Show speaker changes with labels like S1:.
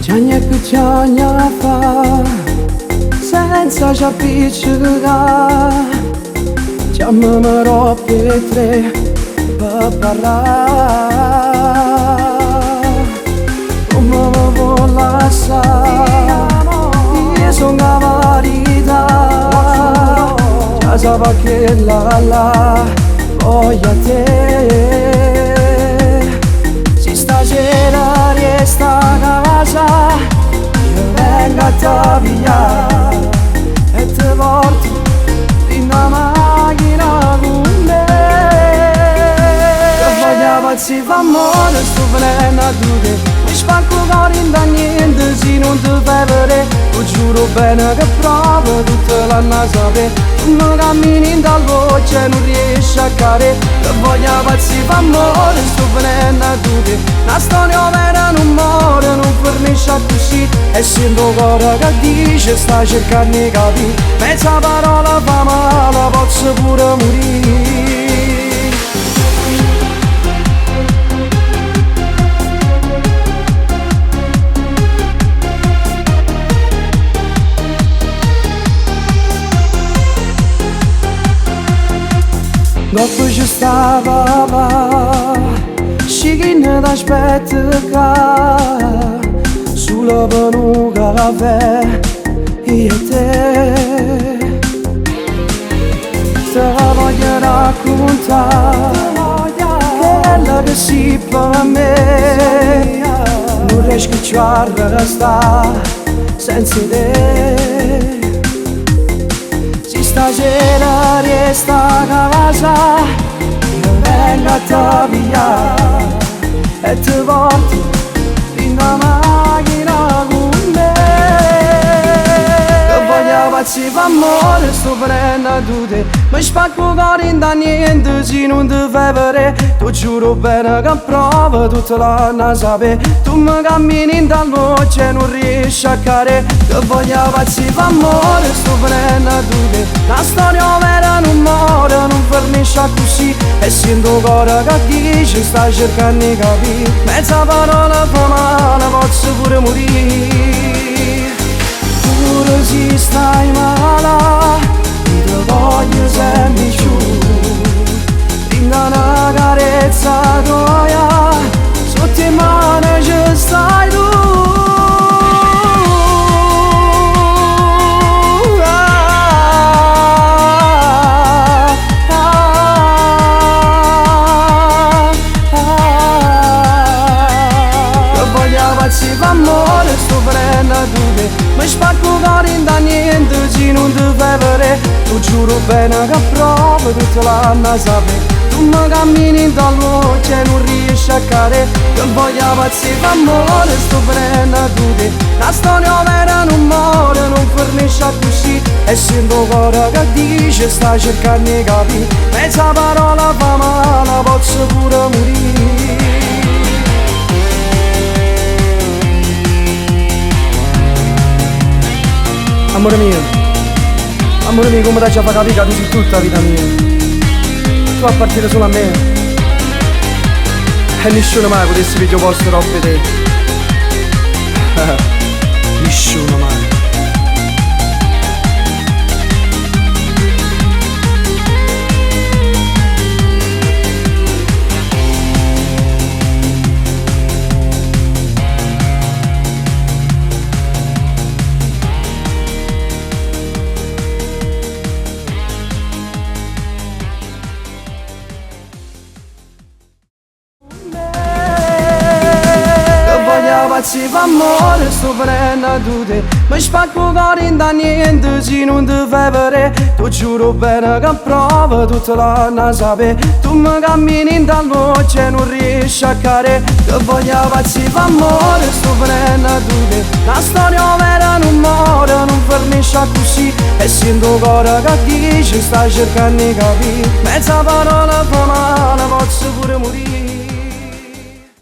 S1: Giagna che giagna fa, senza ci appiccicare. Chiamami per tre per parlare. Come mi vuoi lasciare, io sono la verità. Già sapevo che la voglio a te. Se stasera resta a casa, io vengo a te via e ti porto in una macchina con me. Che voglio pazzi d'amore, sto venendo a due. Mi spacco il cuore in da niente se non ti fai vedere. Lo giuro bene che proprio tutta l'anno a sapere. Tu mi cammini in dal voce non riesci a cadere. Che voglio pazzi d'amore, sto venendo a due. Una storia vera non muore, non fornisce così. E sento cuore che dice sta cercando di capire. Mezza parola fa male, posso pure morire. Dopo ci stava, scicchina d'aspetta sulla per un caffè, io e te. Te voglio raccontare quella che si per me. Non riesco a restare senza te. Stasera resta a casa, io vengo a te via e ti porto in una macchina con me. Che voglio pazzi d'amore, sto venendo a due. Mi spacco il cuore in da niente se non ti fai vedere. Ti giuro bene che provo tutta l'anno a sapere. Tu mi cammini in dal voce non riesci a cadere. Che voglio pazzi d'amore, sto venendo a due. La storia vera non muore, non fornisce così. E sento cuore che dice sta cercando di capire. Mezza parola fa male, posso pure morire. Pure se stai male, ti voglio sempre più. Ringa una carezza tua, sotto in mano ci stai tu. Pazzi d'amore, sto venendo a due. Mi spacco il cuore in da niente se non ti fai vedere. Ti giuro bene che provo tutta l'anno a sapere. Tu mi cammini in dal voce non riesci a cadere. Che voglio pazzi d'amore, sto venendo a due. La storia vera non muore, non fornisce così. E sento cuore che dice sta cercando di capire. Mezza parola fa male, posso pure morire. Amore mio, come ti ci fa capire che tu sei tutta la vita mia. Tu appartieni solo a me e nessuno mai potesse pigliare posto troppo te. Nessuno mai. Pazzi d'amore, sto venendo a due. Mi spacco il cuore in da niente se non ti fai vedere. Ti giuro bene che provo tutta l'anno a sapere. Tu mi cammini in dal voce non riesci a cadere. Che voglio pazzi d'amore, sto venendo a due. La storia vera non muore, non fornisce così. E sento cuore che dice sta cercando di capire. Mezza parola fa male, posso pure morire.